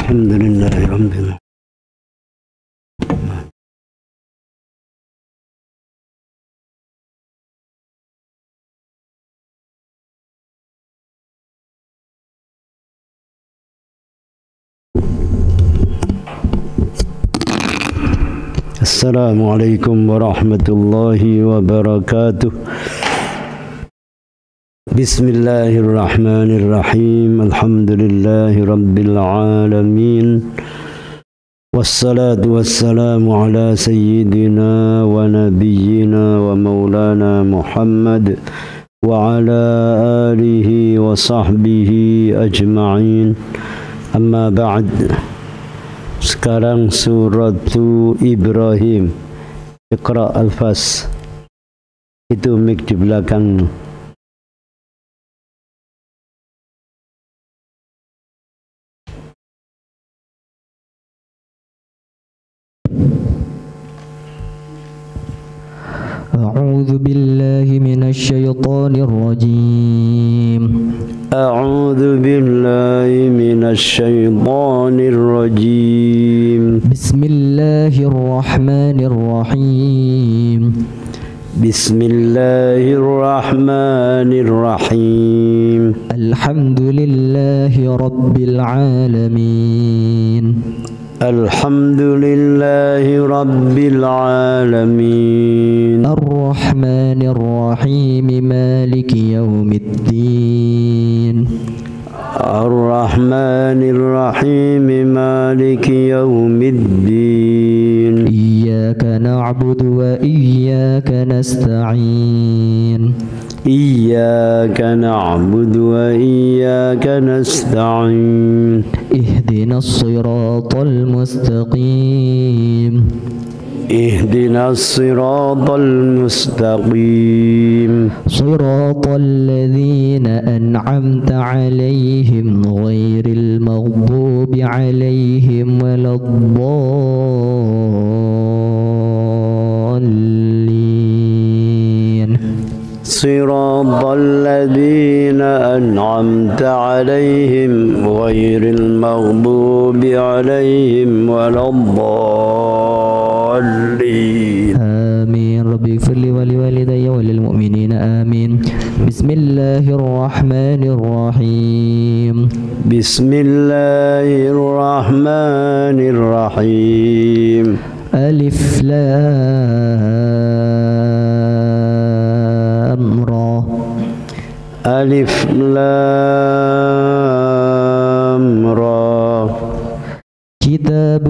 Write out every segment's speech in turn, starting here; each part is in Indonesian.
الحمد لله رب العالمين. السلام عليكم ورحمة الله وبركاته. بسم الله الرحمن الرحيم. الحمد لله رب العالمين، والصلاة والسلام على سيدنا ونبينا ومولانا محمد وعلى آله وصحبه أجمعين. أما بعد. Sekarang suratu Ibrahim. Iqra al-Fas. Itu mic di belakang. أعوذ بالله من الشيطان الرجيم. أعوذ بالله من الشيطان الرجيم. بسم الله الرحمن الرحيم. بسم الله الرحمن الرحيم. الحمد لله رب العالمين. الحمد لله رب العالمين. الرحمن الرحيم مالك يوم الدين. الرحمن الرحيم مالك يوم الدين. إياك نعبد وإياك نستعين. إياك نعبد وإياك نستعين. اهدنا الصراط المستقيم. اهدنا الصراط المستقيم. صراط الذين أنعمت عليهم غير المغضوب عليهم ولا الضالين. صراط الذين أنعمت عليهم غير المغضوب عليهم ولا الضالين. آمين. ربي اغفر لي ولوالدي وللمؤمنين آمين. بسم الله الرحمن الرحيم. بسم الله الرحمن الرحيم. ألف لام را. ألف لام را. كتاب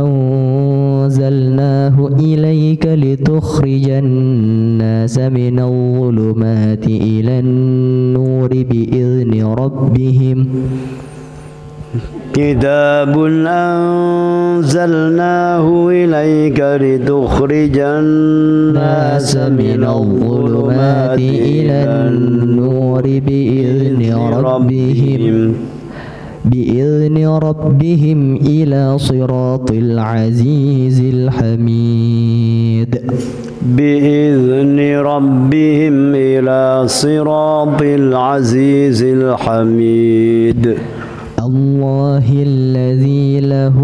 أنزلناه إليك لتخرج الناس من الظلمات إلى النور بإذن ربهم. كتاب أنزلناه إليك لتخرج الناس من الظلمات إلى النور بإذن ربهم إلى صراط العزيز الحميد. بإذن ربهم إلى صراط العزيز الحميد. الله الذي له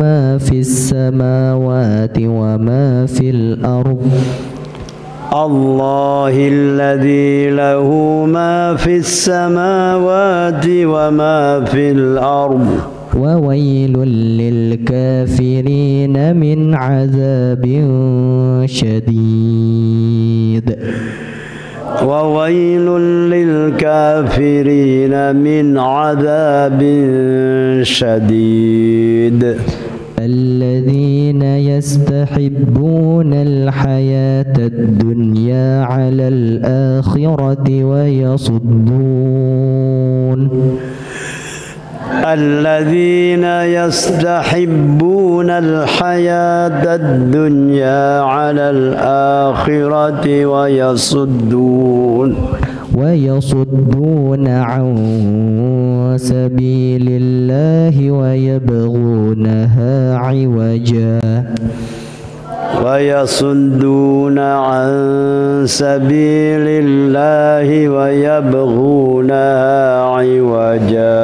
ما في السماوات وما في الأرض. الله الذي له ما في السماوات وما في الأرض. وويل للكافرين من عذاب شديد. وويل للكافرين من عذاب شديد. الذين يستحبون الحياة الدنيا على الآخرة الذين يستحبون الحياة الدنيا على الآخرة ويصدون عن سبيل الله ويبغونها عوجا. ويصدون عن سبيل الله ويبغونها عوجا.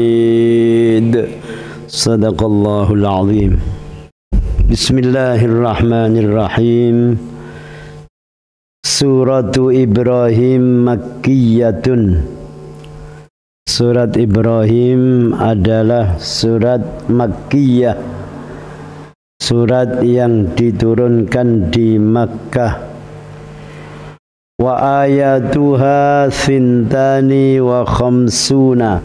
حميد صدق الله العظيم. بسم الله الرحمن الرحيم. Surat Ibrahim Makkiyatun. Surat Ibrahim adalah surat Makkiyah, surat yang diturunkan di Makkah. Wa ayatuha sintani wa khamsuna,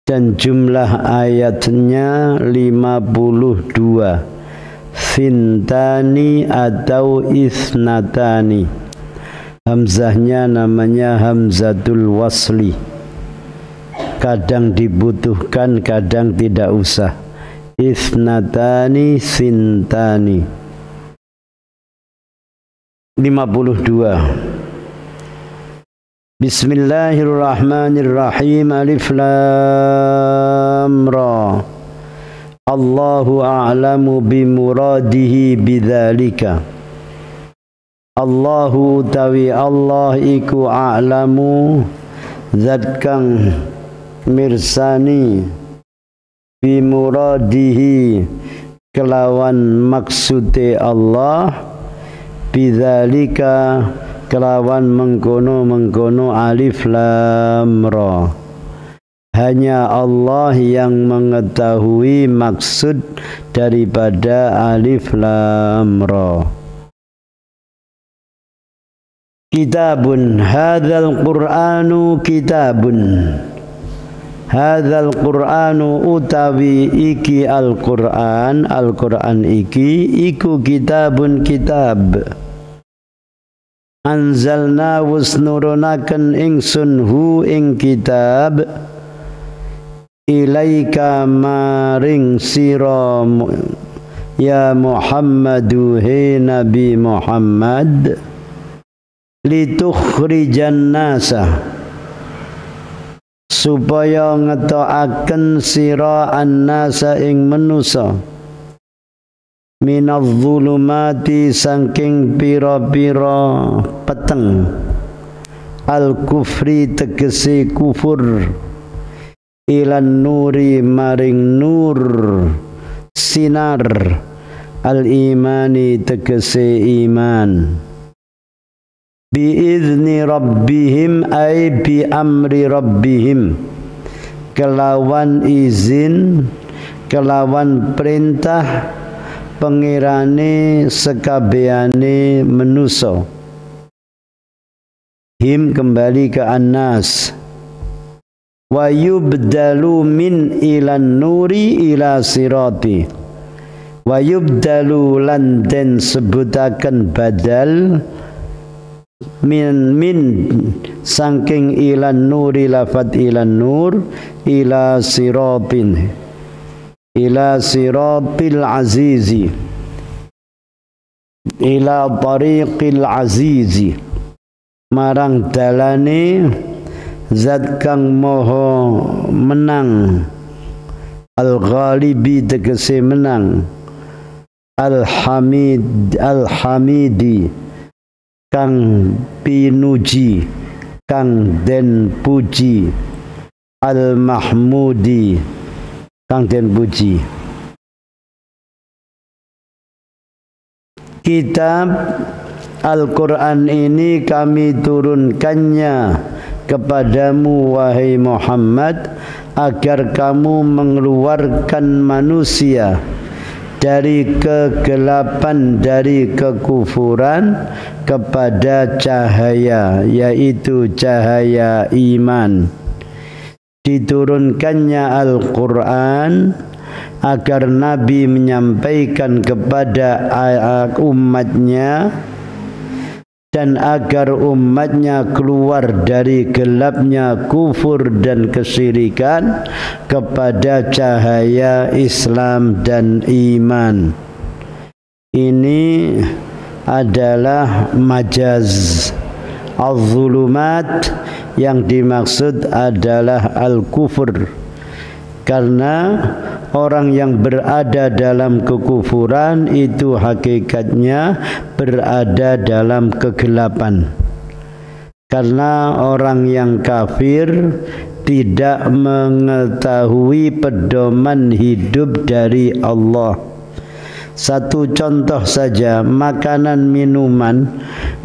dan jumlah ayatnya 52. Sintani atau isnatani, hamzahnya namanya hamzatul wasli, kadang dibutuhkan kadang tidak usah. Isnatani sintani 52. Bismillahirrahmanirrahim. Alif lam ra. Allahu a'lamu bimuradihi bidzalika. Allahu utawi Allah iku a'lamu zat kang mirsani bimuradihi kelawan maksude Allah bidzalika kelawan mengkono-mengkono alif lam ra. Hanya Allah yang mengetahui maksud daripada alif lam ra. Kitabun hadzal qur'anu kitabun. Hadzal qur'anu utawi iki al-Qur'an, al-Qur'an iki iku kitabun kitab. Anzalna wasnurunaken ingsun hu ing kitab ilaika maring sira ya Muhammadu he Nabi Muhammad litukhrijan nasa supaya ngetoaken sira annasa ing manusa minadh dhulumati saking pira-pira peteng al kufri tegese kufur ilan nuri maring nur sinar al imani tegese iman biizni rabbihim ay bi amri rabbihim kelawan izin kelawan perintah pengirane sekabehane manusa. Him kembali ke An-Nas. Wa yubdalu min ilan nuri ila sirati. Wa yubdalu lan den sebutaken badal min saking ilan nuri lafat ilan nur ila siratin ila siratil azizi ila tariqil azizi marang dalane zat kang moho menang al-ghalibi tegese menang al-hamidi kang pinuji kang den puji al-mahmudi kang den puji. Kitab Al-Quran ini kami turunkannya kepadamu wahai Muhammad agar kamu mengeluarkan manusia dari kegelapan, dari kekufuran kepada cahaya, yaitu cahaya iman. Diturunkannya Al-Quran agar Nabi menyampaikan kepada umatnya dan agar umatnya keluar dari gelapnya kufur dan kesyirikan kepada cahaya Islam dan iman. Ini adalah majaz. Az-zulumat yang dimaksud adalah al-kufur, karena orang yang berada dalam kekufuran itu hakikatnya berada dalam kegelapan. Karena orang yang kafir tidak mengetahui pedoman hidup dari Allah. Satu contoh saja, makanan minuman,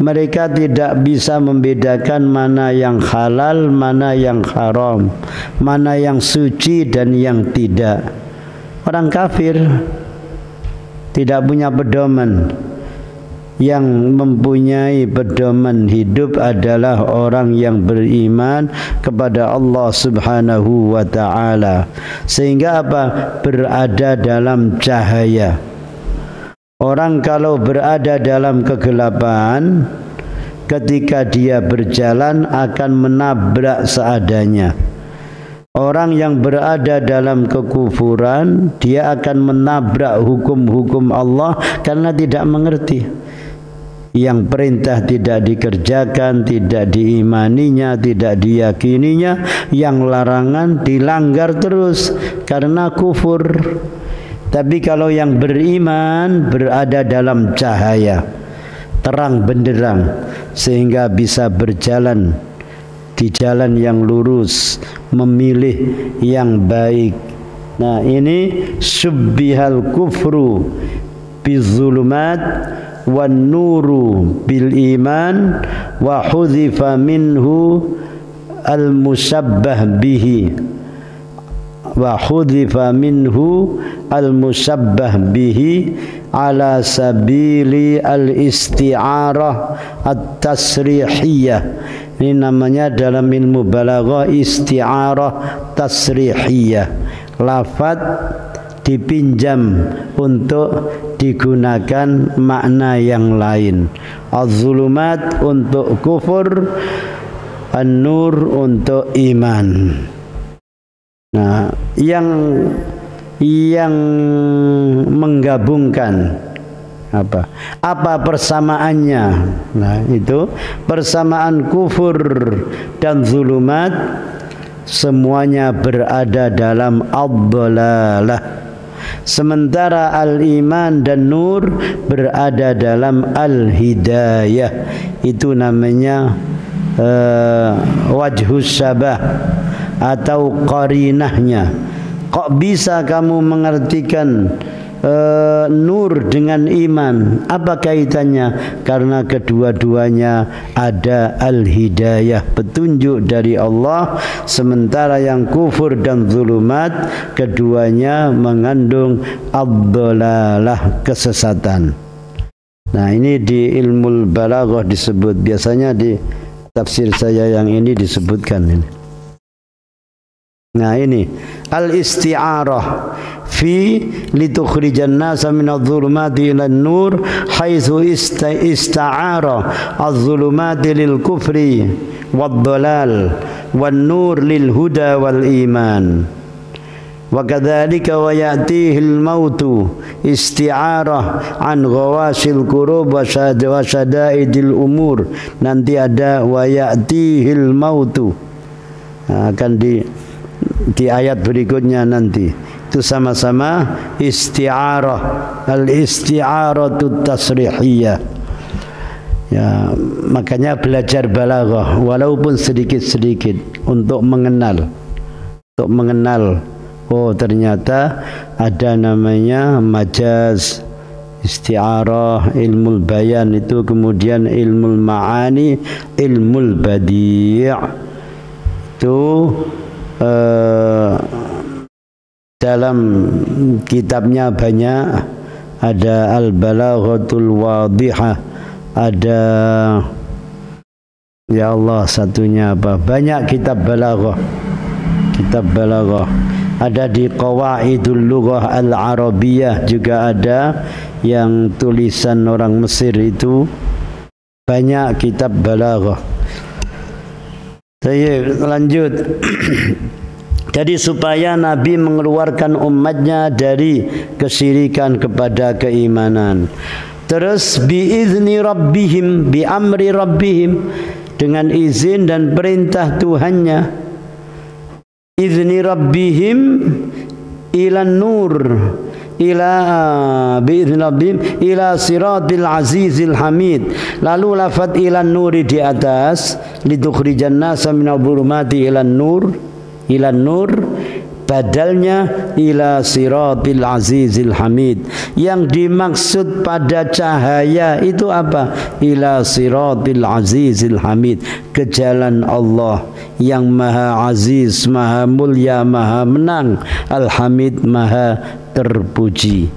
mereka tidak bisa membedakan mana yang halal, mana yang haram, mana yang suci dan yang tidak. Orang kafir tidak punya pedoman. Yang mempunyai pedoman hidup adalah orang yang beriman kepada Allah Subhanahu wa ta'ala. Sehingga apa? Berada dalam cahaya. Orang kalau berada dalam kegelapan, ketika dia berjalan akan menabrak seadanya. Orang yang berada dalam kekufuran, dia akan menabrak hukum-hukum Allah karena tidak mengerti. Yang perintah tidak dikerjakan, tidak diimaninya, tidak diyakininya. Yang larangan dilanggar terus karena kufur. Tapi kalau yang beriman berada dalam cahaya, terang benderang, sehingga bisa berjalan di jalan yang lurus, memilih yang baik. Nah, ini subbihal kufru bizulumat wan nuru bil iman wa hudhifa minhu al musabbah bihi wa hudhifa minhu al musabbah bihi ala sabili al isti'arah at tasrihiyah. Ini namanya dalam ilmu balaghah isti'arah tasrihiyah. Lafaz dipinjam untuk digunakan makna yang lain. Az-zulumat untuk kufur, an-nur untuk iman. Nah, yang menggabungkan apa persamaannya? Nah, itu persamaan kufur dan zulumat semuanya berada dalam ad-dhalalah. Sementara al-iman dan nur berada dalam al-hidayah. Itu namanya wajhus syabah atau qarinahnya. Kok bisa kamu mengartikan nur dengan iman? Apa kaitannya? Karena kedua-duanya ada al-hidayah, petunjuk dari Allah. Sementara yang kufur dan zulumat, keduanya mengandung ad-dhalalah, kesesatan. Nah, ini di ilmu balaghah disebut. Biasanya di tafsir saya yang ini disebutkan ini. Nah, ini al-isti'arah fi litukhrijan nasa minadh-dhulumati ilan nur haitsu ista'ara adh-dhulumati lil kufri wad-dhalal wan nur lil huda wal iman. Wa kadzalika wa ya'tihil mautu isti'arah an ghawasil qurub wa shadaidil umur. Nanti ada wa ya'tihil mautu. Akan di ayat berikutnya nanti. Itu sama-sama isti'arah, al-isti'aratut tasrihiyah. Ya, makanya belajar balaghah walaupun sedikit-sedikit untuk mengenal. Oh, ternyata ada namanya majaz, isti'arah, ilmu bayan, itu kemudian ilmu ma'ani, ilmu badi'. Itu dalam kitabnya banyak, ada Al-Balaghatul Wadihah, ada ya Allah satunya apa? Banyak kitab balaghah. Ada di Qawaidul Lughah Al-Arabiyah juga ada yang tulisan orang Mesir itu. Banyak kitab balaghah. Saya lanjut. Jadi supaya Nabi mengeluarkan umatnya dari kesyirikan kepada keimanan. Terus biizni rabbihim, bi amri rabbihim, dengan izin dan perintah Tuhannya. Izni rabbihim ila nur, ila biizni rabbihim ila siratil azizil hamid. Lalu lafaz ila nuri di atas, lidukhrijan nasa minadh-dhulumati ila nur. ila nur, badalnya ila siratil azizil hamid. Yang dimaksud pada cahaya itu apa? Ila siratil azizil hamid, ke jalan Allah yang maha aziz, maha mulia, maha menang, al-hamid, maha terpuji.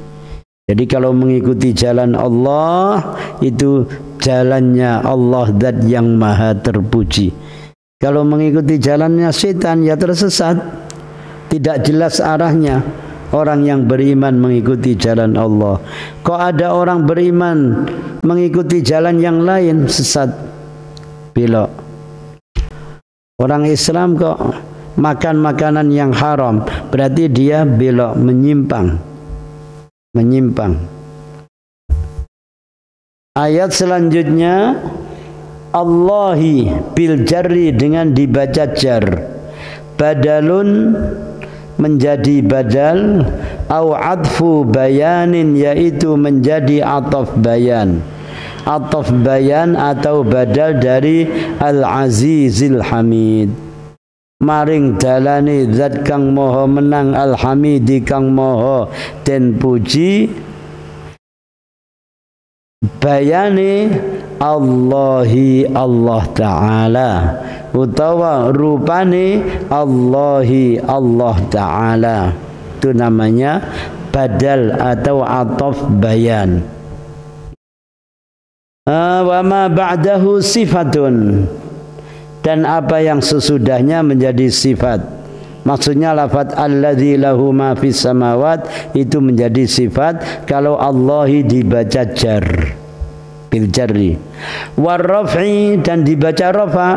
Jadi kalau mengikuti jalan Allah itu jalannya Allah zat yang maha terpuji. Kalau mengikuti jalannya setan ya tersesat, tidak jelas arahnya. Orang yang beriman mengikuti jalan Allah. Kok ada orang beriman mengikuti jalan yang lain, sesat, belok. Orang Islam kok makan makanan yang haram, berarti dia belok, menyimpang. Ayat selanjutnya, Allahi bil jarri, dengan dibaca jar, badalun menjadi badal, au adfu bayanin, yaitu menjadi ataf bayan. Ataf bayan atau badal dari al-azizil hamid. Maring dalane zat kang moho menang, al-hamidi kang moho den puji. Bayane Allahi, Allah Ta'ala, utawa rupane Allahi, Allah Ta'ala. Itu namanya badal atau ataf bayan. Wa ma ba'dahu sifatun, dan apa yang sesudahnya menjadi sifat. Maksudnya lafaz alladzi lahu ma fis samawat itu menjadi sifat kalau Allahi dibaca jar, bil jarri. War raf'i, dan dibaca rafa,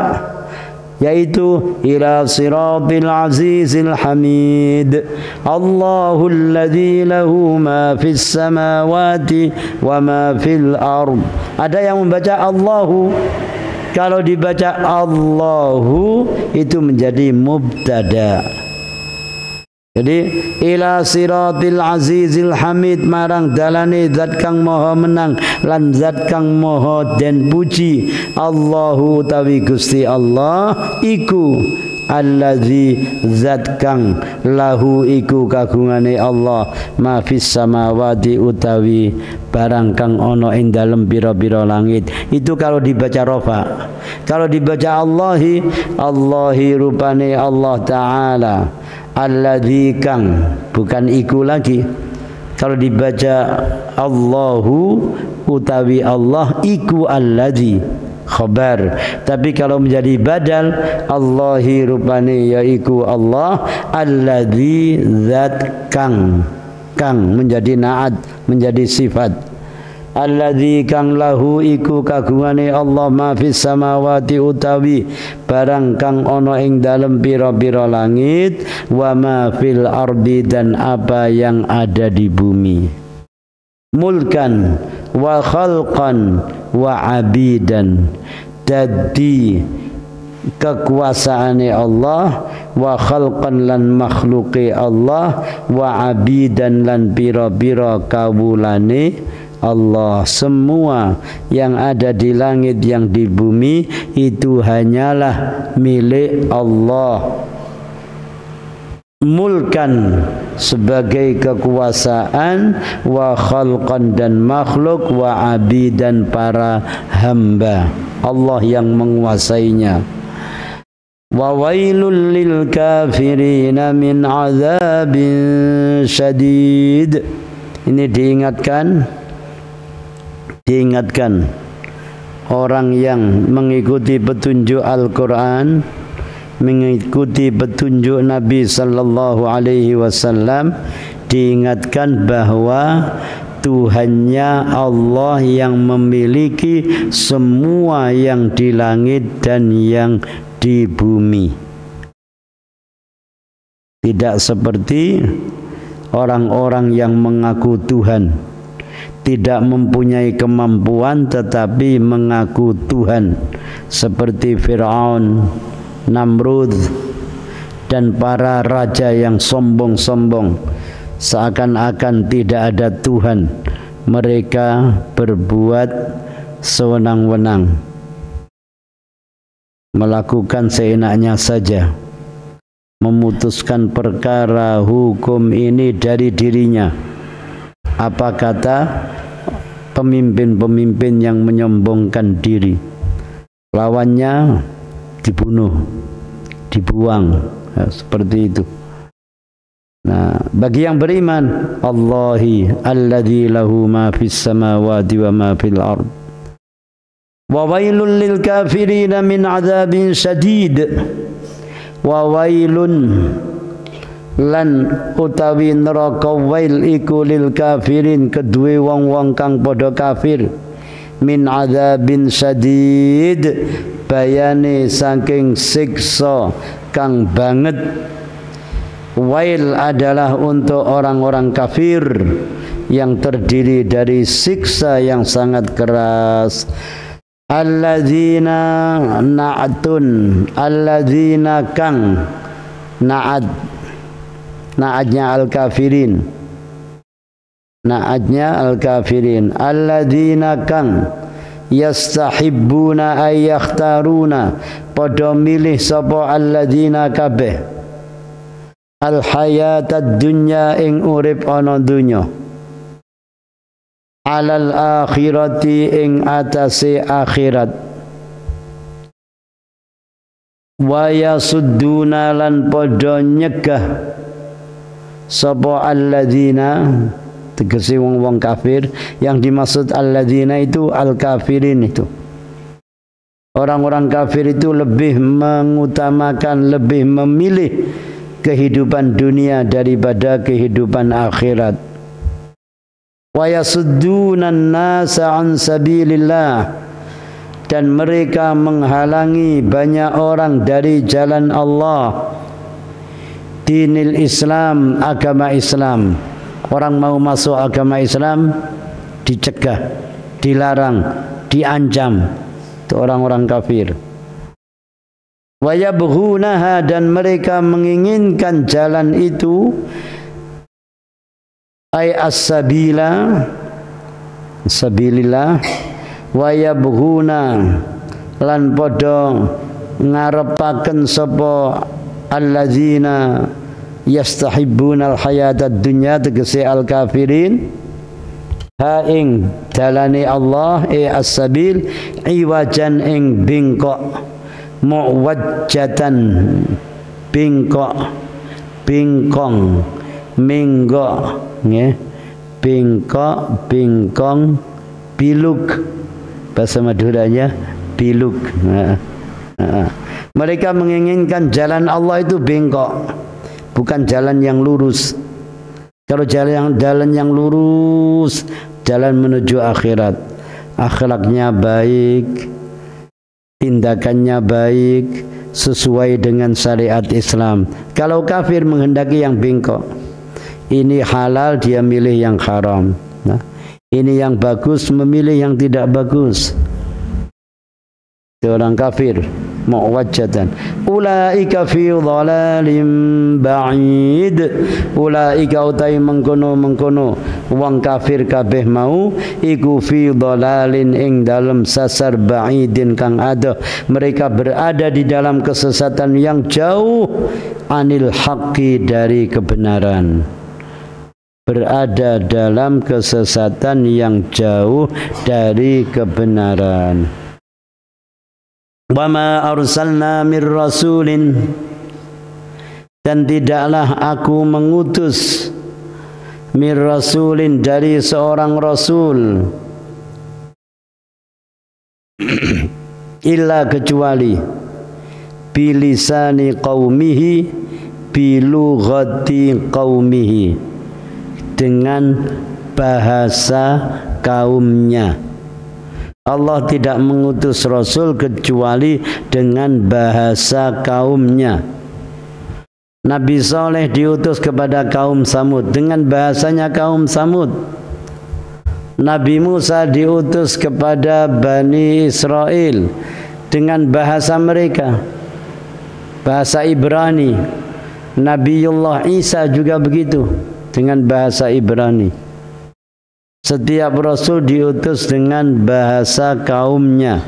yaitu ila siratil azizil hamid. Allahul ladzi lahu ma fis samawati wa ma fil ard. Ada yang membaca Allahu. Kalau dibaca Allahu itu menjadi mubtada. Jadi ila siratil azizil hamid, marang dalane zat kang maha menang lan zat kang maha den puji. Allahu tawi Gusti Allah iku allazi zat kang lahu iku kagungane Allah ma fis samawati utawi barang kang ono ing dalem pira-pira langit. Itu kalau dibaca rafa. Kalau dibaca Allahi, Allahi rupane Allah Ta'ala, alladzi kang, bukan iku lagi. Kalau dibaca Allahu utawi Allah, iku alladzi, khabar. Tapi kalau menjadi badal, Allahi rupane yaiku Allah, alladzi zat kang, kang menjadi naat, menjadi sifat. Alladzi kang lahu iku kagungane Allah ma fis samawati utawi barang kang ana ing dalem pira-pira langit, wa ma fil ardi, dan apa yang ada di bumi. Mulkan wa khalqan wa abidan, dadi kekuasaane Allah, wa khalqan lan makhluqe Allah, wa abidan lan pira-pira kawulane Allah. Semua yang ada di langit, yang di bumi itu hanyalah milik Allah. Mulkan sebagai kekuasaan, wa khalqan dan makhluk, wa abidan para hamba. Allah yang menguasainya. Wa wailul lil kafirina min azabin syadid. Ini diingatkan orang yang mengikuti petunjuk Al-Quran, mengikuti petunjuk Nabi Sallallahu Alaihi Wasallam, diingatkan bahwa Tuhannya Allah yang memiliki semua yang di langit dan yang di bumi. Tidak seperti orang-orang yang mengaku Tuhan, tidak mempunyai kemampuan tetapi mengaku Tuhan, seperti Fir'aun, Namrud, dan para raja yang sombong-sombong, seakan-akan tidak ada Tuhan. Mereka berbuat sewenang-wenang, melakukan seenaknya saja. memutuskan perkara hukum ini dari dirinya. Apa kata pemimpin-pemimpin yang menyombongkan diri? Lawannya dibunuh, dibuang, ya, seperti itu. Nah, bagi yang beriman, Allahi alladzi lahu ma fis samawati wa ma fil ard. Wa wailul lil kafirin min adzabin syadid. Wa wailun lan utawi neraka wail iku lil kafirin kedue wong-wong kang padha kafir min adzabin syadid bayane saking siksa kang banget. Wail adalah untuk orang-orang kafir yang terdiri dari siksa yang sangat keras. Alladzina na'atun, alladzina kang na'atnya al-kafirin, na'atnya al-kafirin, alladzina kang yastahibbuna ay yakhtaruna padha milih sapa alladzina kabeh al-hayatad dunya ing urip ana dunya alal akhirati ing atase akhirat wa yasudduna lan padha nyegah sapa alladzina tegese wong-wong kafir. Yang dimaksud alladzina itu al-kafirin, itu orang-orang kafir itu lebih mengutamakan, lebih memilih kehidupan dunia daripada kehidupan akhirat. Wa yasuddunan nasa an sabilillah, dan mereka menghalangi banyak orang dari jalan Allah. Dinil Islam, agama Islam. Orang mau masuk agama Islam dicegah, dilarang, diancam. Itu orang-orang kafir. Wa yabghunaha, dan mereka menginginkan jalan itu ay as-sabila sabilillah wa yabghuna lan padha ngarepaken sapa alladzina yastahibbuna al-hayatad dunya tegese al-kafirin ha ing dalane Allah as-sabil iwajan ing bingkok muwajjatan bingkok bingkong minggok nggih bingkok bingkong biluk bahasa Maduranya biluk. Mereka menginginkan jalan Allah itu bengkok, bukan jalan yang lurus. Kalau jalan yang lurus, jalan menuju akhirat, akhlaknya baik, tindakannya baik, sesuai dengan syariat Islam. Kalau kafir menghendaki yang bengkok, ini halal dia milih yang haram. Nah, ini yang bagus memilih yang tidak bagus. Itu orang kafir. Muwajjatan ulaika fi dhalalim ba'id. Ulaika utai mengkono wong kafir kabeh mau iku fi dhalalin ing dalam sasar ba'idin kang adoh. Mereka berada di dalam kesesatan yang jauh anil haqqi dari kebenaran, berada dalam kesesatan yang jauh dari kebenaran. Wa ma arsalna mir rasulin, dan tidaklah aku mengutus mir rasulin dari seorang rasul illa kecuali bilisani qaumihi bilughati qaumihi, dengan bahasa kaumnya. Allah tidak mengutus Rasul kecuali dengan bahasa kaumnya. Nabi Saleh diutus kepada kaum Samud dengan bahasanya kaum Samud. Nabi Musa diutus kepada Bani Israel dengan bahasa mereka, bahasa Ibrani. Nabiullah Isa juga begitu, dengan bahasa Ibrani. Setiap Rasul diutus dengan bahasa kaumnya.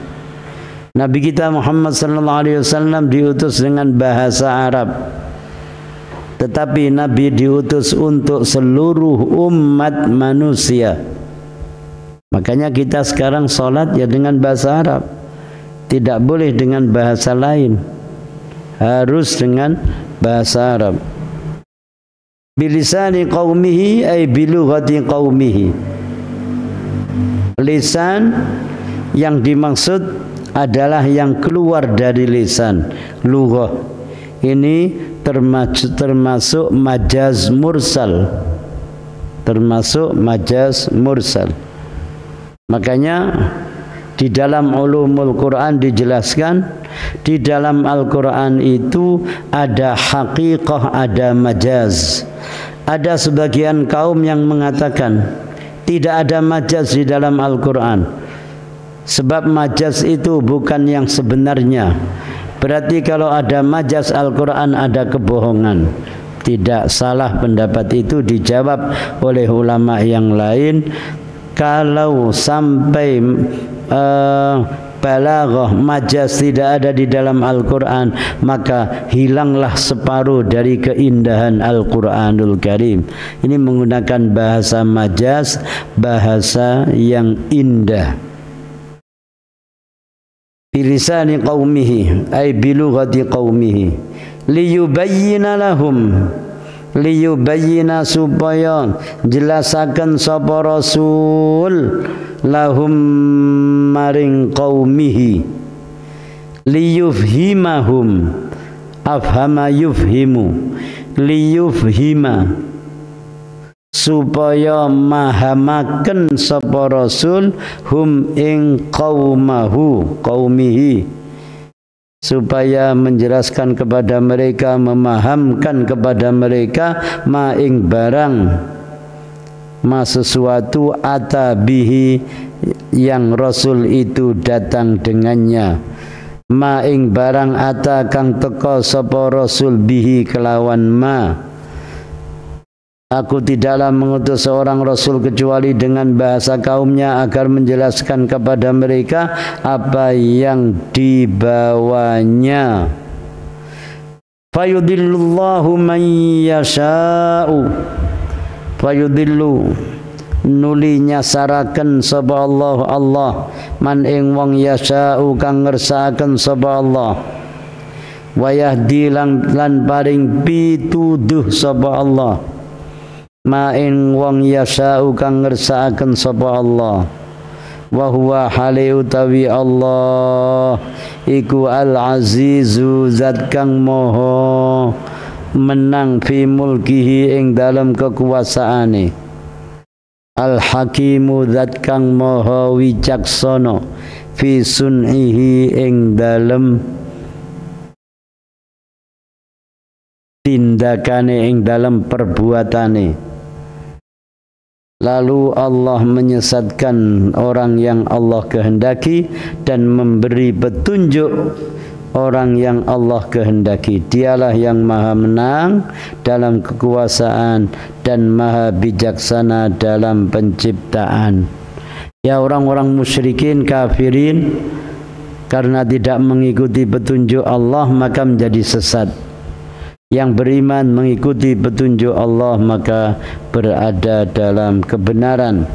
Nabi kita Muhammad sallallahu alaihi wasallam diutus dengan bahasa Arab. tetapi Nabi diutus untuk seluruh umat manusia. Makanya kita sekarang sholat ya dengan bahasa Arab, tidak boleh dengan bahasa lain, harus dengan bahasa Arab. Bilisani qaumihi ay bilughati qaumihi. Lisan yang dimaksud adalah yang keluar dari lisan, lughah. Ini termasuk majaz mursal. Termasuk majaz mursal. Makanya di dalam ulumul Quran dijelaskan, di dalam Al-Quran itu ada haqiqah, ada majaz. Ada sebagian kaum yang mengatakan tidak ada majaz di dalam Al-Quran, sebab majaz itu bukan yang sebenarnya. Berarti kalau ada majaz Al-Quran ada kebohongan. Tidak salah pendapat itu, dijawab oleh ulama yang lain. Kalau sampai balaghah majaz tidak ada di dalam Al-Quran, maka hilanglah separuh dari keindahan Al-Quranul Karim. Ini menggunakan bahasa majaz, bahasa yang indah. Bilisani qaumihi ay bilughati qaumihi liyubayyina lahum, liyubayyina supaya jelasaken sapa rasul lahum maring qaumihi, liyufhimahum, afhama yufhimu, liyufhima supaya mahamaken sapa rasul hum ing qaumahu, qaumihi, supaya menjelaskan kepada mereka, memahamkan kepada mereka ma ing barang, ma sesuatu atabihi yang rasul itu datang dengannya, ma ing barang ata kang teka sapa rasul bihi kelawan ma. Aku tidaklah mengutus seorang rasul kecuali dengan bahasa kaumnya agar menjelaskan kepada mereka apa yang dibawanya. Fayudillullahu man yasha'u, fayudillu nuli nyasaraken sapa Allah man ing wong yasha'u kang ngersakaken sapa Allah, wa yahdi lan paring pituduh sapa Allah ma ing wong yasha'u kang ngersakaken sapa Allah, wa huwa hale utawi Allah iku al-azizu zat kang maha menang fi mulkihi ing dalam kekuasaane, al-hakimu zat kang maha wicaksana fi sun'ihi ing dalam tindakane, ing dalam perbuatane. Lalu Allah menyesatkan orang yang Allah kehendaki dan memberi petunjuk orang yang Allah kehendaki. Dialah yang maha menang dalam kekuasaan dan maha bijaksana dalam penciptaan. Ya, orang-orang musyrikin kafirin karena tidak mengikuti petunjuk Allah maka menjadi sesat. Yang beriman mengikuti petunjuk Allah maka berada dalam kebenaran.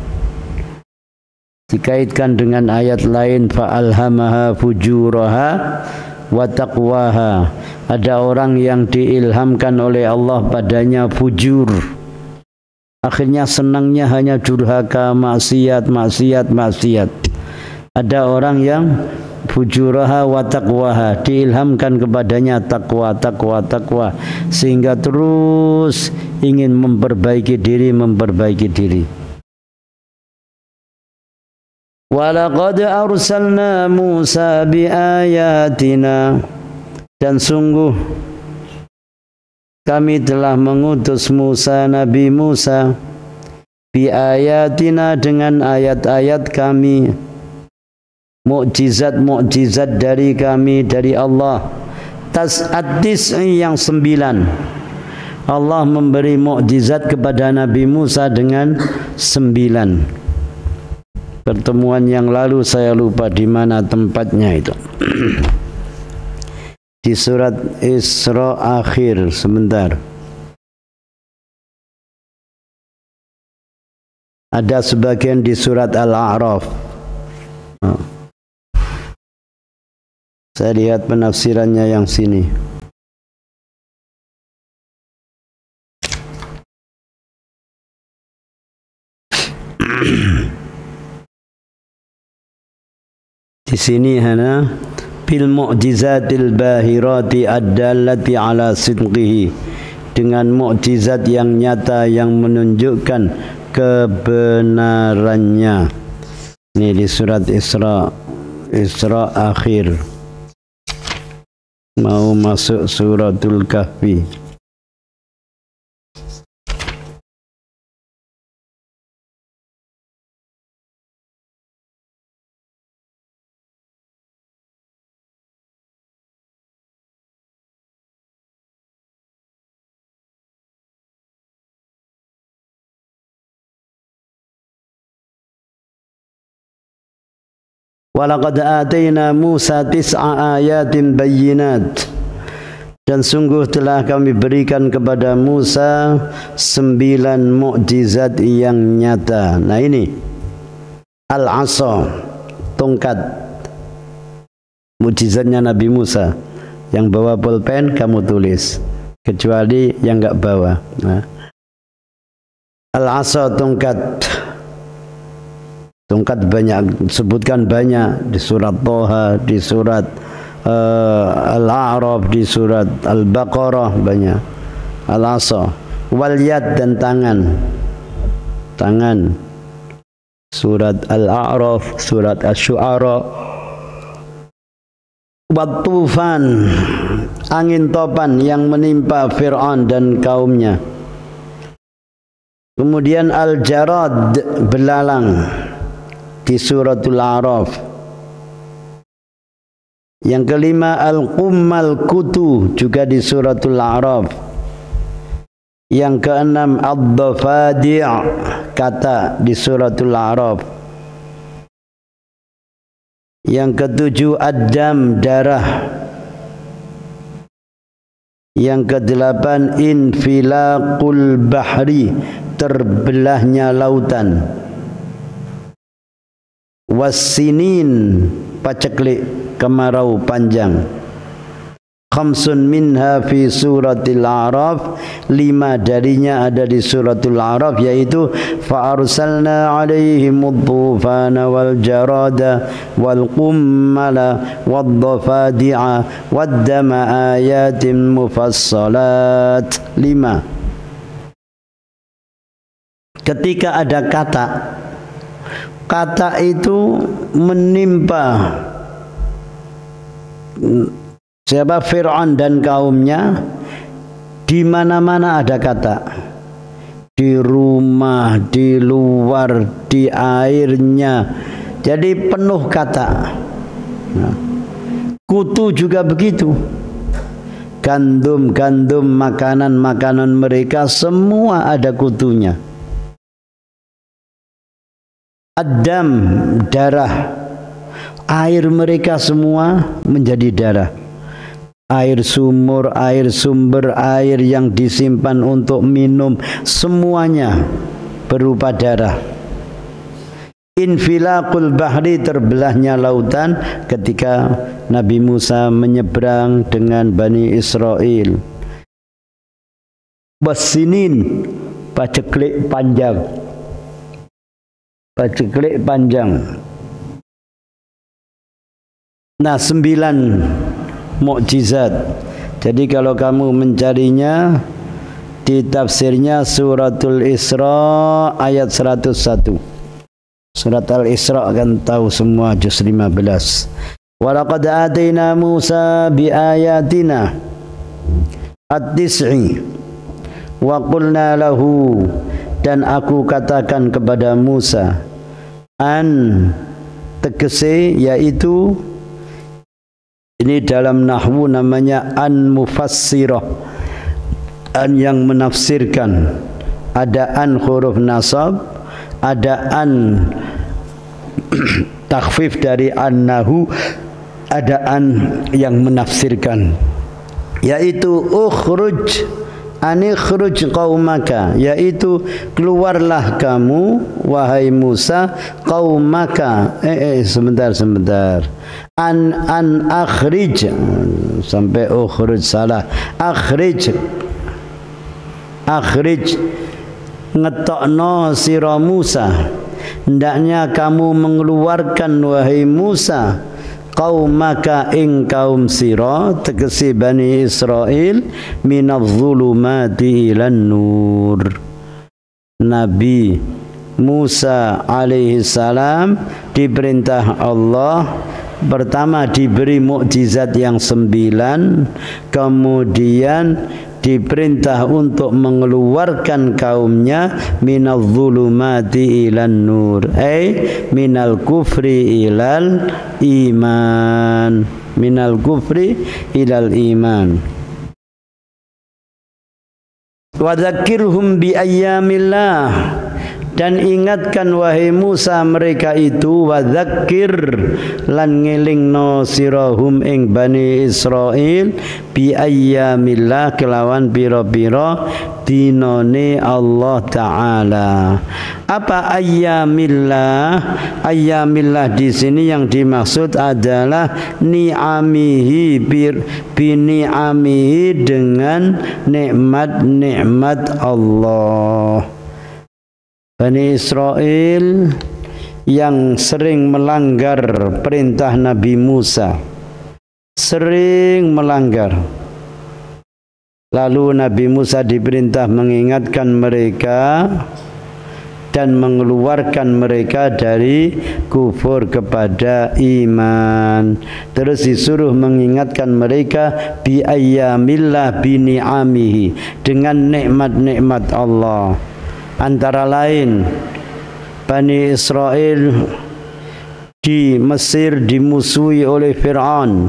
Dikaitkan dengan ayat lain, fa'alhamaha fujuraha wa taqwaha. Ada orang yang diilhamkan oleh Allah padanya fujur, akhirnya senangnya hanya durhaka, maksiat. Ada orang yang fujuraha wa taqwaha, diilhamkan kepadanya takwa, sehingga terus ingin memperbaiki diri. Walaqad arsalna Musa biayatina, dan sungguh kami telah mengutus Musa, Nabi Musa, biayatina dengan ayat-ayat kami, mukjizat dari kami, dari Allah. At-tis'i yang 9. Allah memberi mukjizat kepada Nabi Musa dengan 9. Pertemuan yang lalu saya lupa di mana tempatnya itu. Di surat Isra akhir, sebentar. Ada sebagian di surat Al-A'raf. Saya lihat penafsirannya yang sini. Di sini hana bil mu'jizatil bahirati ad-dallati ala sidqihi, dengan mukjizat yang nyata yang menunjukkan kebenarannya. Ini di surat Isra akhir, mau masuk suratul Kahfi. Walaqad atayna Musa tis'a ayatin bayyinat, dan sungguh telah kami berikan kepada Musa 9 mukjizat yang nyata. Nah ini al-asa, tongkat, mukjizatnya Nabi Musa. Yang bawa pulpen kamu tulis, kecuali yang enggak bawa. Nah. Al-asa, tongkat. Tongkat banyak, sebutkan banyak di surat Toha, di surat Al-A'raf, di surat Al-Baqarah banyak. Al-asa, wal yad, dan tangan. Tangan. Surat Al-A'raf, surat Asy-Syu'ara. Wat tufan, angin topan yang menimpa Fir'aun dan kaumnya. Kemudian al-jarad, belalang, di suratul A'raf. Yang kelima al-qummal kutu, juga di suratul A'raf. Yang keenam ad-dafadi', kata, di suratul A'raf. Yang ketujuh ad-dam, darah. Yang kedelapan infilaqul bahri, terbelahnya lautan. Wassinin, paceklik, kemarau panjang. Khamsun minha fi suratil A'raf, 5 darinya ada di suratul A'raf, yaitu fa arsalna alaihimud tufana wal jarada wal qummala wad dafadi'a wad dama ayatin mufassalat. 5. Ketika ada kata itu menimpa siapa? Fir'aun dan kaumnya. Di mana-mana ada kata, di rumah, di luar, di airnya, jadi penuh kata. Nah, kutu juga begitu. Gandum, makanan mereka semua ada kutunya. Adam, darah, air mereka semua menjadi darah. Air sumur, air sumber, air yang disimpan untuk minum, semuanya berupa darah. Infilaqul bahri, terbelahnya lautan ketika Nabi Musa menyeberang dengan Bani Israel. Wassinin, paceklik panjang. Paceklik panjang. Nah, 9 mukjizat. Jadi kalau kamu mencarinya di tafsirnya suratul Isra ayat 101. Surat Al-Isra kan tahu semua, juz 15. Walaqad atayna Musa bi ayatina at-tis'i wa qulna lahu, dan aku katakan kepada Musa, an, tegese, yaitu ini dalam nahwu namanya an mufassirah, an yang menafsirkan. Ada an huruf nasab, ada an takhfif dari an-nahu, ada an yang menafsirkan, yaitu ukhruj anikhruj qaumaka, yaitu keluarlah kamu wahai Musa qaumaka. Sebentar an akhrij sampai ukhruj salah. Akhrij ngetokno sira Musa, hendaknya kamu mengeluarkan wahai Musa qaumaka ing kaum sira, tegesi Bani Israil, minadh-dhulumati ilan nur. Nabi Musa alaihi salam diperintah Allah, pertama diberi mukjizat yang 9, kemudian diperintah untuk mengeluarkan kaumnya minadh-dhulumati ilan nur, minal kufri ilal iman, minal kufri ilal iman. Wa dzakirhum bi ayyamillah, dan ingatkan wahai Musa mereka itu, wa dzakir lan ngelingno sirahum ing Bani Israil bi ayyamillah kelawan pira-pira dinone Allah Ta'ala. Apa ayyamillah? Ayyamillah di sini yang dimaksud adalah ni'amihi, bini'amihi, dengan nikmat-nikmat Allah. Bani Israel yang sering melanggar perintah Nabi Musa, sering melanggar. Lalu Nabi Musa diperintah mengingatkan mereka dan mengeluarkan mereka dari kufur kepada iman. Terus disuruh mengingatkan mereka bi ayyamillah, bi ni'amihi, dengan nikmat-nikmat Allah. Antara lain Bani Israel di Mesir dimusuhi oleh Fir'aun,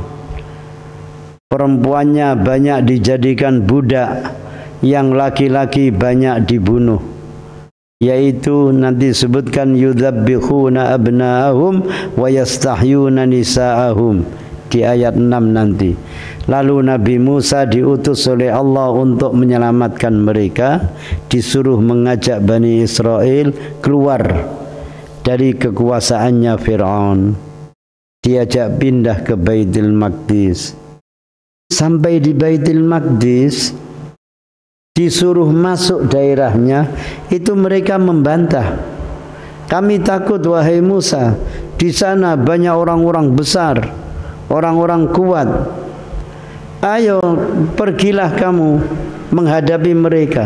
perempuannya banyak dijadikan budak, yang laki-laki banyak dibunuh, yaitu nanti sebutkan yudzabbihuna abna'ahum wa yastahyuna nisa'ahum di ayat 6 nanti. Lalu Nabi Musa diutus oleh Allah untuk menyelamatkan mereka, disuruh mengajak Bani Israel keluar dari kekuasaannya Fir'aun, diajak pindah ke Baitul Maqdis. Sampai di Baitul Maqdis disuruh masuk daerahnya, itu mereka membantah. Kami takut wahai Musa, di sana banyak orang-orang besar, orang-orang kuat. Ayo pergilah kamu menghadapi mereka.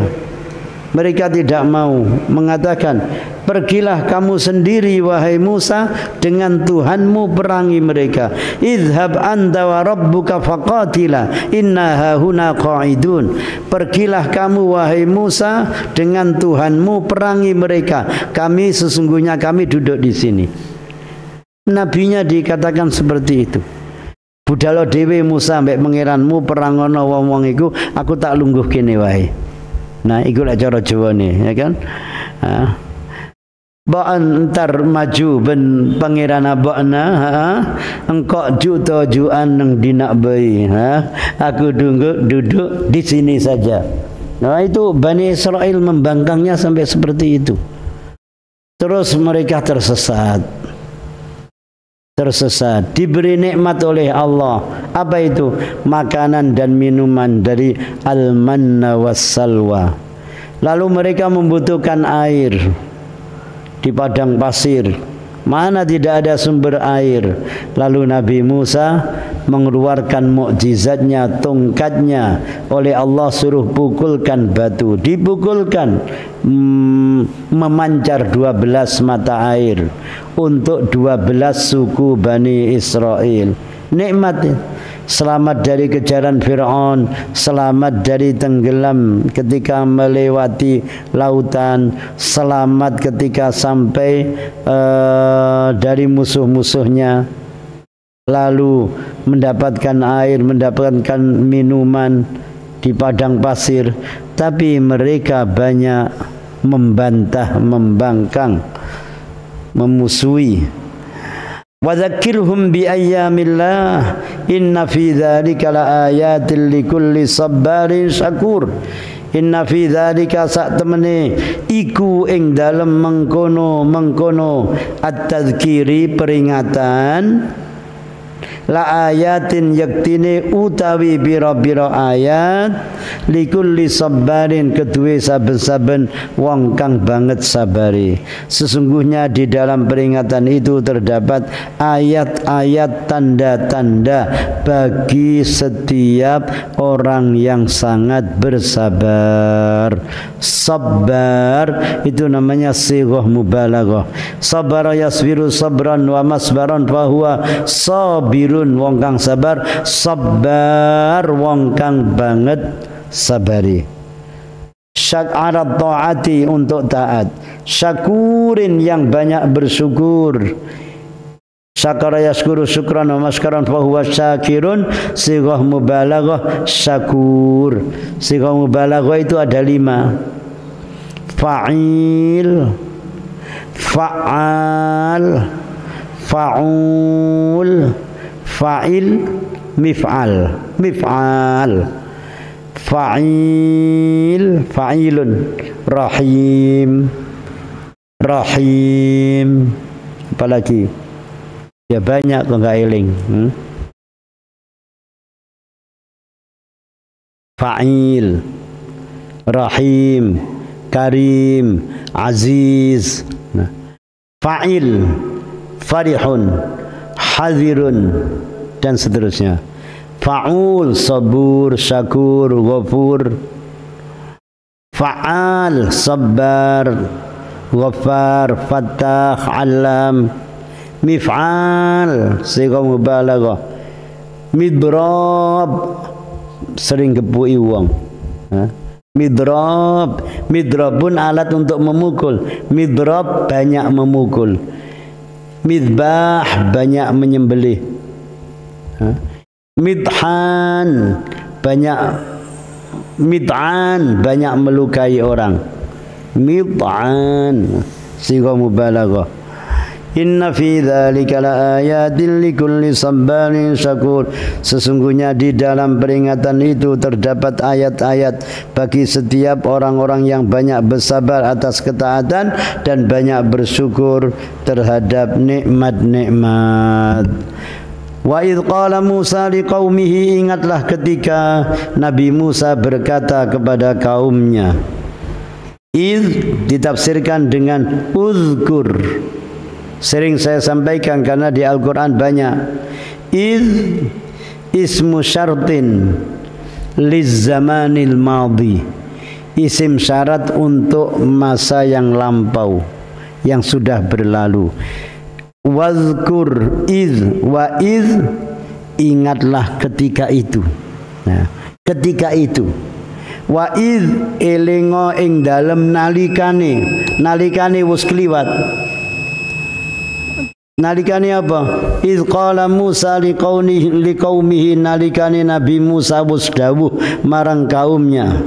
Mereka tidak mau, mengatakan, pergilah kamu sendiri wahai Musa, dengan Tuhanmu perangi mereka. Idhab anta wa rabbuka faqatila inna hahuna qa'idun. Pergilah kamu wahai Musa, dengan Tuhanmu perangi mereka, kami sesungguhnya kami duduk di sini. Nabinya dikatakan seperti itu. Budalo dewe Musa mbek pangeranmu perangono wong-wong iku, aku tak lungguh kene wae. Nah, iku lek cara Jawane, ya kan? Ba'an entar maju ben pangeran abakna, engkau juta juan nang dinak bayi, aku duduk di sini saja. Nah, itu Bani Israel membangkangnya sampai seperti itu. Terus mereka tersesat, diberi nikmat oleh Allah. Apa itu? Makanan dan minuman dari al-manna was-salwa. Lalu mereka membutuhkan air di padang pasir, mana tidak ada sumber air. Lalu Nabi Musa mengeluarkan mukjizatnya, tongkatnya, oleh Allah suruh pukulkan batu, dipukulkan, memancar 12 mata air untuk 12 suku Bani Israel. Nikmat, selamat dari kejaran Fir'aun, selamat dari tenggelam ketika melewati lautan, selamat ketika sampai dari musuh-musuhnya, lalu mendapatkan air, mendapatkan minuman di padang pasir. Tapi mereka banyak membantah, membangkang, memusuhi. Wa dzakirhum bi ayyamillah inna fi dzalika laayatin likulli sabbarin syakur. Inna fi dzalika sak temene iku ing dalem mengkono at-tadzkiri peringatan la ayatin yaktine utawi bira-bira ayat likulli sabarin kedue saben-saben wong kang banget sabari. Sesungguhnya di dalam peringatan itu terdapat ayat-ayat tanda-tanda bagi setiap orang yang sangat bersabar. Sabar itu namanya sighah mubalaghah. Sabara yasbiru sabran wa masbaran fahuwa sabirun, wong kang sabar, sabar wong kang banget sabari. Syak'arat ta'ati untuk taat, syakurin yang banyak bersyukur. Syakara yaskuru syukran wa maskaran fahuwa syakirun, sighah mubalaghah syakur. Sighah mubalaghah itu ada 5. Fa'il, fa'al, fa'ul, fa'il, mif'al, mif'al, fa'il, fa'ilun, rahim, rahim, apalagi ya banyak kok nggak eling. Fa'il, rahim, karim, aziz. Fa'il, farihun, hadirun, dan seterusnya. Fa'ul, sabur, syakur, ghafur. Fa'al, sabar, ghafar, fattah, alam. Mif'al, sighah mubalaghah. Midrab, sering gepui wong. Midrab, midrabun alat untuk memukul. Midrab banyak memukul. Midbah banyak menyembelih. Midhan banyak, mid'an banyak melukai orang. Mid'an, sighah mubalaghah. Inna fi dzalika laayatin likulli sabarin syakur. Sesungguhnya di dalam peringatan itu terdapat ayat-ayat bagi setiap orang-orang yang banyak bersabar atas ketaatan dan banyak bersyukur terhadap nikmat-nikmat. Wa idh qala Musa liqaumihi, ingatlah ketika Nabi Musa berkata kepada kaumnya. Idh ditafsirkan dengan uzkur. Sering saya sampaikan karena di Al-Quran banyak. Idh ismu syartin lizamanil madhi, isim syarat untuk masa yang lampau, yang sudah berlalu. Wazkur idh, wa idh, ingatlah ketika itu. Nah, ketika itu. Wa idh elingo ing dalem nalikane, nalikane wis kliwat. Nalikane apa? Idz qala Musa liqaumihi, nalikane Nabi Musa wis dawuh marang kaumnya.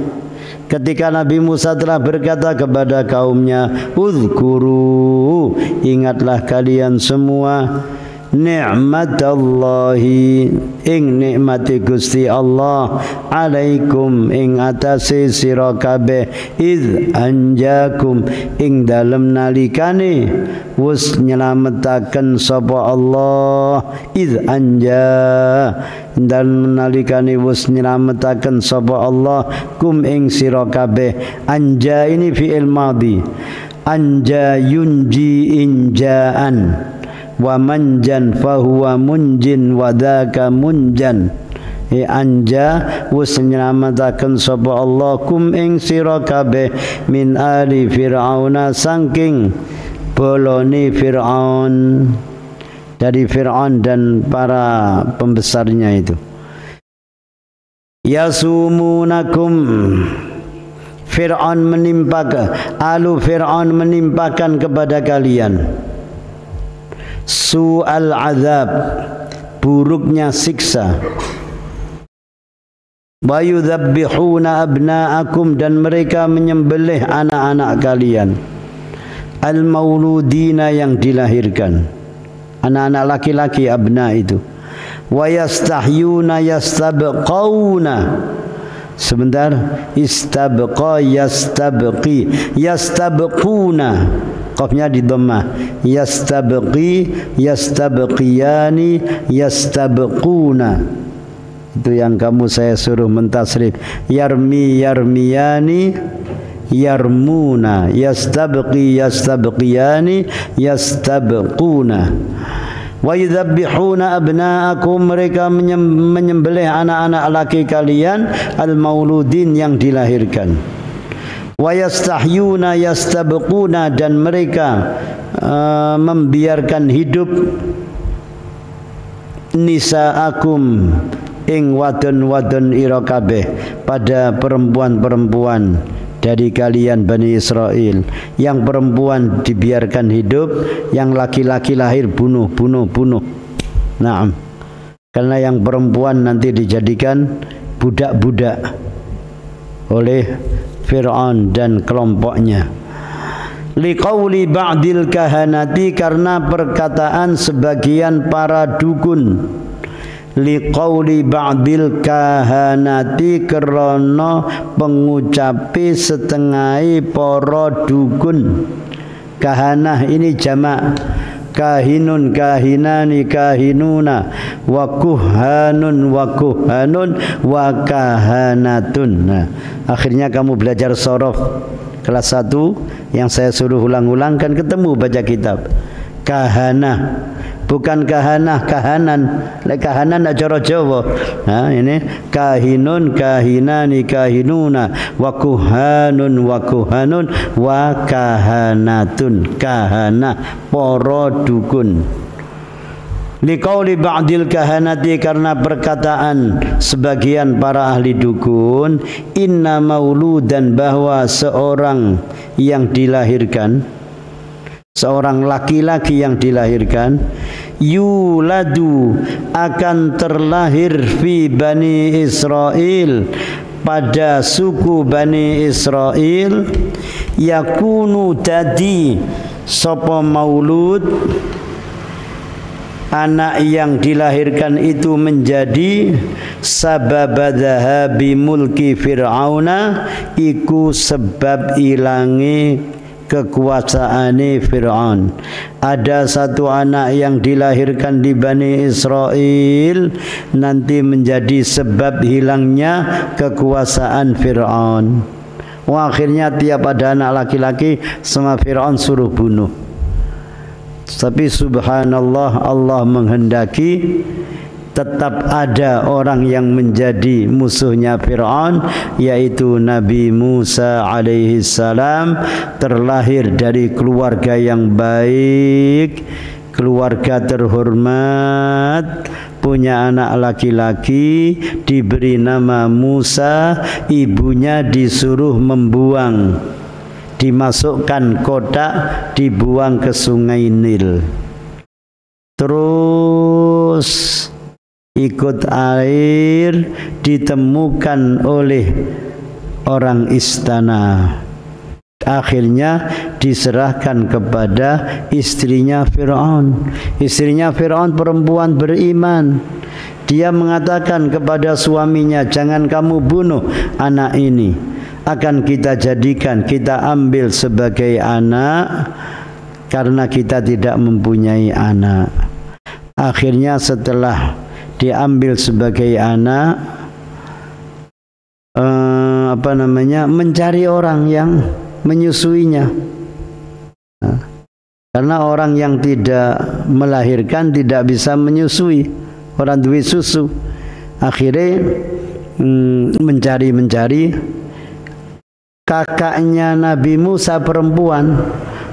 Ketika Nabi Musa telah berkata kepada kaumnya, uzkuru, ingatlah kalian semua ni'matallahi, ing nikmati Gusti Allah, alaikum ing atase sira kabeh, id anjakum ing dalem nalikane wis nyelametaken sapa Allah, id anja dalem nalikane wis nyelametaken sapa Allah kum ing sira kabeh. Anja ini fi'il madhi, anja yunji injaan, wa manjan fahuwa munjin wa dzaka munjan. Anja wis nyelametaken sapa Allah kum ing sira kabeh min ali fir'auna, saking bolone Fir'aun, dari Fir'aun dan para pembesarnya itu. Yasumunakum, Fir'aun menimpakan, alu Fir'aun menimpakan kepada kalian su'al azab, buruknya siksa. Wa yudzabbihuna abna'akum, dan mereka menyembelih anak-anak kalian. Al-mauludina, yang dilahirkan, anak-anak laki-laki abna itu. Wa yastahyuna yastabqauna, Sebentar, istabqa yastabqi, yastabquna, qafnya di dhammah, yastabqi yastabqiyani yastabquna. Itu yang kamu saya suruh mentasrif. Yarmi yarmiyani yarmuna, yastabqi yastabqiyani yastabquna. Wa yudhabbihuna abna'akum, mereka menyembelih anak-anak laki kalian al-mauludin yang dilahirkan. Wa yastahyuna yastabquna, dan mereka membiarkan hidup nisa'akum ing wadon-wadon ira kabeh, pada perempuan-perempuan dari kalian Bani Israel. Yang perempuan dibiarkan hidup, yang laki-laki lahir bunuh. Naam. Karena yang perempuan nanti dijadikan budak-budak oleh Fir'aun dan kelompoknya. Liqauli ba'dil kahanati, karena perkataan sebagian para dukun. Liqauli ba'dil kahanati, karena pengucapi setengahi para dukun. Kahanah ini jamak, kahinun kahinani kahinuna, wa kuhanun wa kuhanun wa kahanatun. Nah, akhirnya kamu belajar sorof kelas 1 yang saya suruh ulang-ulang, kan ketemu baca kitab. Kahanah, bukan kahanah, kahanan. Kahanan acara Jawa. Nah, ini kahinun kahinani kahinuna, wa kuhanun wa kuhanun wa kahanatun. Kahanah para dukun. Liqauli ba'dil kahanati, karena perkataan sebagian para ahli dukun, inna mauludan, bahwa seorang yang dilahirkan, seorang laki-laki yang dilahirkan, yuladu, akan terlahir fi Bani Israel, pada suku Bani Israel, yakunu, tadi sapa maulud, anak yang dilahirkan itu menjadi sabab dhahabi mulki Fir'auna, iku sebab ilangi kekuasaane Fir'aun. Ada satu anak yang dilahirkan di Bani Israel nanti menjadi sebab hilangnya kekuasaan Fir'aun. Wah, akhirnya tiap ada anak laki-laki sama Fir'aun suruh bunuh. Tapi subhanallah, Allah menghendaki tetap ada orang yang menjadi musuhnya Fir'aun, yaitu Nabi Musa alaihi salam, terlahir dari keluarga yang baik, keluarga terhormat, punya anak laki-laki, diberi nama Musa, ibunya disuruh membuang, dimasukkan kotak, dibuang ke sungai Nil. Terus ikut air ditemukan oleh orang istana. Akhirnya diserahkan kepada istrinya Fir'aun. Istrinya Fir'aun perempuan beriman. Dia mengatakan kepada suaminya, jangan kamu bunuh anak ini, akan kita jadikan, kita ambil sebagai anak, karena kita tidak mempunyai anak. Akhirnya setelah diambil sebagai anak, mencari orang yang menyusuinya. Karena orang yang tidak melahirkan tidak bisa menyusui, orang duwe susu. Akhirnya mencari, kakaknya Nabi Musa perempuan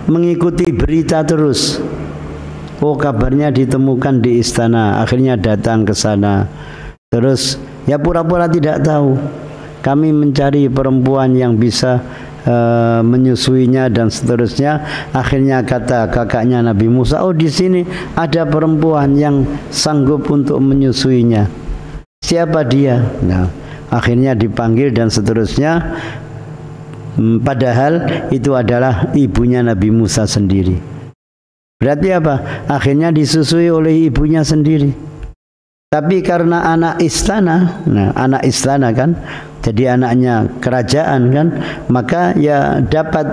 mengikuti berita terus. Oh, kabarnya ditemukan di istana. Akhirnya datang ke sana. Terus ya pura-pura tidak tahu. Kami mencari perempuan yang bisa menyusuinya dan seterusnya. Akhirnya kata kakaknya Nabi Musa, oh di sini ada perempuan yang sanggup untuk menyusuinya. Siapa dia? Nah, akhirnya dipanggil dan seterusnya. Padahal itu adalah ibunya Nabi Musa sendiri. Berarti apa? Akhirnya disusui oleh ibunya sendiri. Tapi karena anak istana, nah anak istana kan, jadi anaknya kerajaan kan, maka ya dapat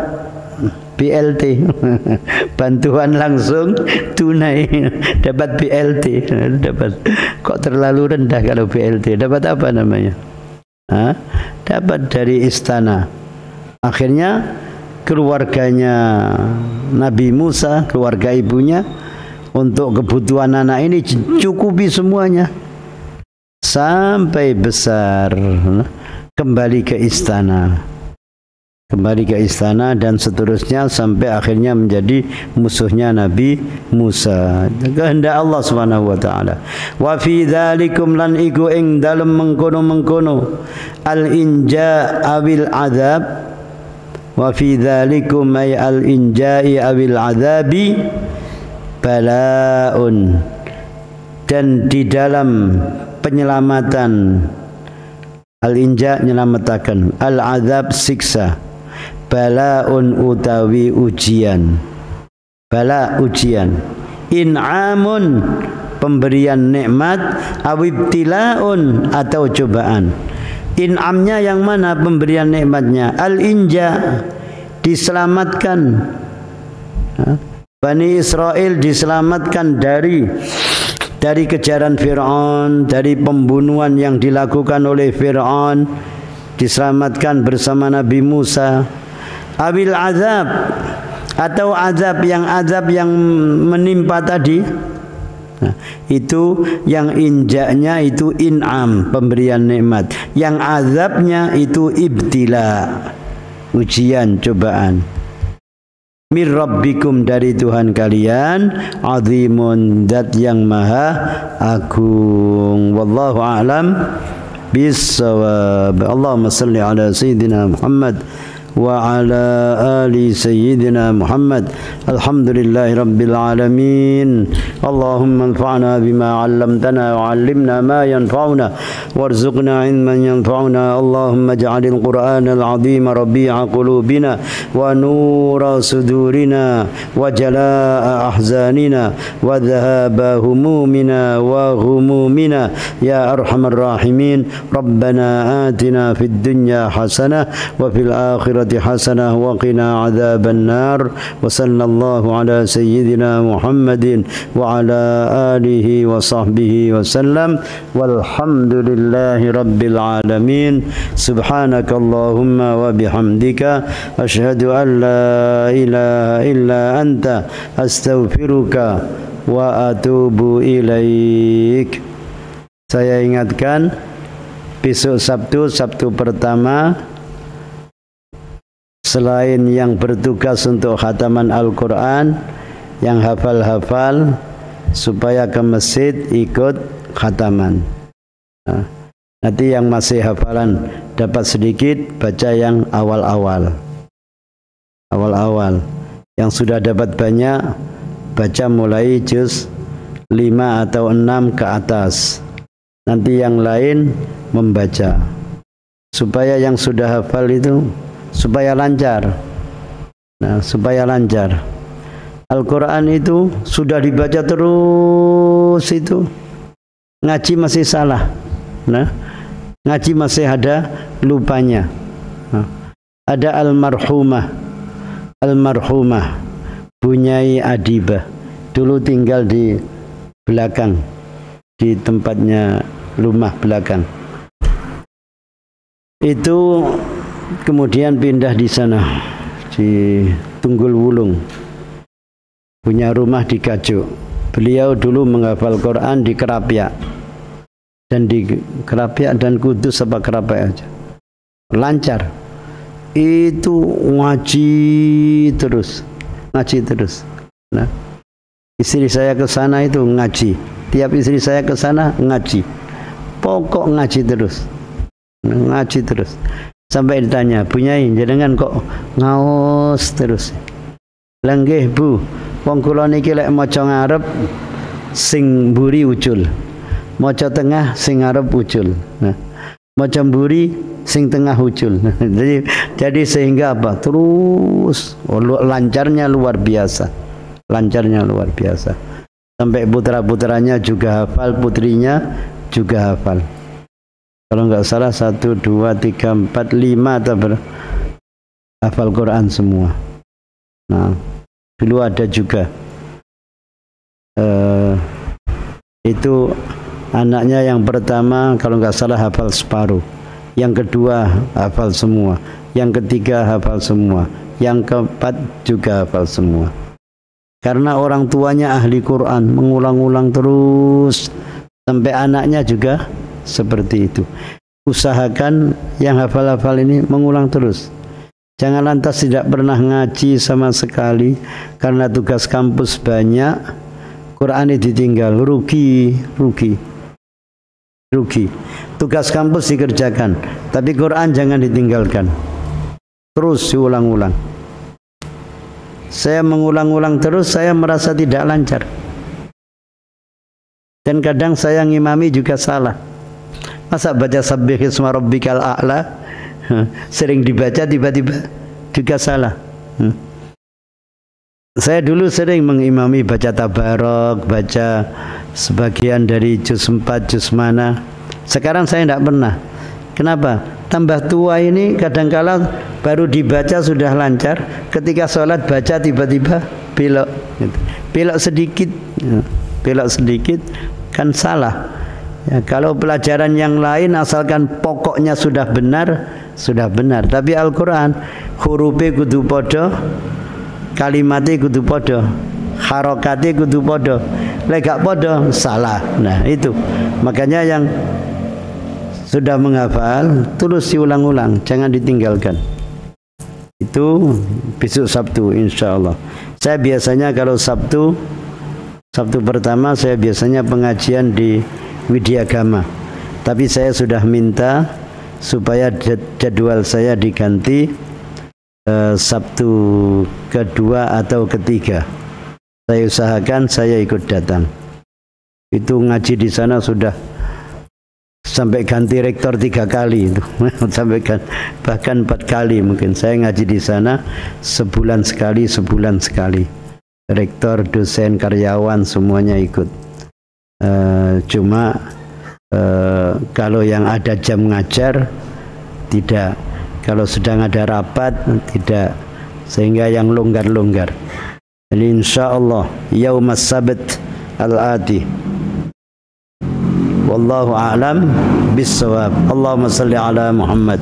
BLT, bantuan langsung tunai, dapat BLT, dapat. Kok terlalu rendah kalau BLT? Dapat apa namanya? Hah? Dapat dari istana. Akhirnya keluarganya Nabi Musa, keluarga ibunya, untuk kebutuhan anak ini cukupi semuanya sampai besar, kembali ke istana, dan seterusnya sampai akhirnya menjadi musuhnya Nabi Musa. Kehendak Allah Subhanahu wa taala. Wa fi dzalikum lan iku ing dalem mengkono-mengkono al inja awil adzab. Wa fi dzalikum ay al inja'i awil adzabi balaun, dan di dalam penyelamatan, al-inja menyelamatkan, al-azab siksa, balaun utawi ujian, bala ujian, in'amun pemberian nikmat, awibtilaun atau cobaan. In'amnya yang mana pemberian nikmatnya? Al-inja diselamatkan. Bani Israel diselamatkan dari kejaran Fir'aun, dari pembunuhan yang dilakukan oleh Fir'aun, diselamatkan bersama Nabi Musa. Abil azab, atau azab yang menimpa tadi, nah, itu yang injaknya itu in'am, pemberian nikmat, yang azabnya itu ibtila, ujian, cobaan. Mir rabbikum, dari Tuhan kalian, azimun, zat yang maha agung. Wallahu a'lam bis-shawab. Allahumma salli ala sayyidina Muhammad wa ala ali sayyidina Muhammad. Alhamdulillahi rabbil alamin. Allahumma anfa'na bima 'allamtana wa 'allimna ma yanfa'una warzuqna 'ilman yanfa'una. Allahumma ij'alil Qur'anal 'azima rabi'a qulubina wa nura sudurina wa jalaa'a ahzanina wa dhahaba humumina wa ghumumina ya arhamar rahimin. Rabbana atina fid dunya hasanah wa fil akhirati hasanah wa qina adzaban nar. Wa sallallahu ala sayyidina Muhammadin wa ala alihi wa sahbihi wa sallam. Walhamdulillahi rabbil alamin. Subhanakallahumma wa bihamdika asyhadu an la ilaha illa anta astaghfiruka wa atubu ilaik. Saya ingatkan, besok Sabtu pertama, selain yang bertugas untuk khataman Al-Quran, yang hafal-hafal, supaya ke masjid ikut khataman. Nah, nanti yang masih hafalan dapat sedikit, baca yang awal-awal. Yang sudah dapat banyak, baca mulai juz 5 atau 6 ke atas. Nanti yang lain membaca, supaya yang sudah hafal itu supaya lancar. Nah, supaya lancar. Al-Quran itu sudah dibaca terus, itu ngaji masih salah. Nah, ngaji masih ada lupanya. Nah, ada almarhumah Bunyai Adibah, dulu tinggal di belakang, di tempatnya rumah belakang. Itu kemudian pindah di sana, di Tunggul Wulung, punya rumah di Gajuk. Beliau dulu menghafal Quran di Kerapiak, dan di Kerapiak dan Kudus apa Kerapiak aja, lancar. Itu ngaji terus. Nah, istri saya ke sana itu ngaji. Tiap istri saya ke sana ngaji. Pokok ngaji terus. Sampai ditanya, Bunyai, jenengan kok ngaos terus? Langgih Bu, wong kula niki lek maca ngarep sing mburi ucul, maca tengah sing ngarep ucul. Nah, maca mburi sing tengah ucul. Jadi sehingga apa? Terus lancarnya luar biasa. sampai putra-putranya juga hafal, putrinya juga hafal. Kalau nggak salah 1, 2, 3, 4, 5 atau hafal Quran semua. Nah, dulu ada juga itu anaknya yang pertama kalau nggak salah hafal separuh, yang kedua hafal semua, yang ketiga hafal semua, yang keempat juga hafal semua. Karena orang tuanya ahli Quran, mengulang-ulang terus sampai anaknya juga seperti itu. Usahakan yang hafal-hafal ini mengulang terus. Jangan lantas tidak pernah ngaji sama sekali karena tugas kampus banyak, Quran ditinggal, rugi. Tugas kampus dikerjakan, tapi Quran jangan ditinggalkan. Terus diulang-ulang. Saya mengulang-ulang terus, saya merasa tidak lancar. Dan kadang saya ngimami juga salah. Masa baca sabbihisma rabbikal a'la sering dibaca tiba-tiba juga salah. Saya dulu sering mengimami baca tabarok, baca sebagian dari juz 4, juz mana. Sekarang saya tidak pernah. Kenapa? Tambah tua ini kadangkala baru dibaca sudah lancar, ketika sholat baca tiba-tiba belok. Belok sedikit kan salah. Ya, kalau pelajaran yang lain asalkan pokoknya sudah benar. Tapi Al-Quran hurufnya kudu podo, kalimatnya kudu podo, harokatnya kudu podo. Lek gak podo salah. Nah itu makanya yang sudah menghafal terus diulang-ulang, jangan ditinggalkan. Itu besok Sabtu insya Allah. Saya biasanya kalau Sabtu pertama saya biasanya pengajian di Widyagama, tapi saya sudah minta supaya jadwal saya diganti Sabtu kedua atau ketiga. Saya usahakan saya ikut datang. Itu ngaji di sana sudah sampai ganti rektor 3 kali itu. bahkan 4 kali mungkin. Saya ngaji di sana sebulan sekali. Rektor, dosen, karyawan semuanya ikut. Cuma kalau yang ada jam ngajar tidak, kalau sedang ada rapat tidak, sehingga yang longgar-longgar. Jadi insyaallah yaumas sabt al-ati. Wallahu a'lam bis-shawab. Allahumma salli ala Muhammad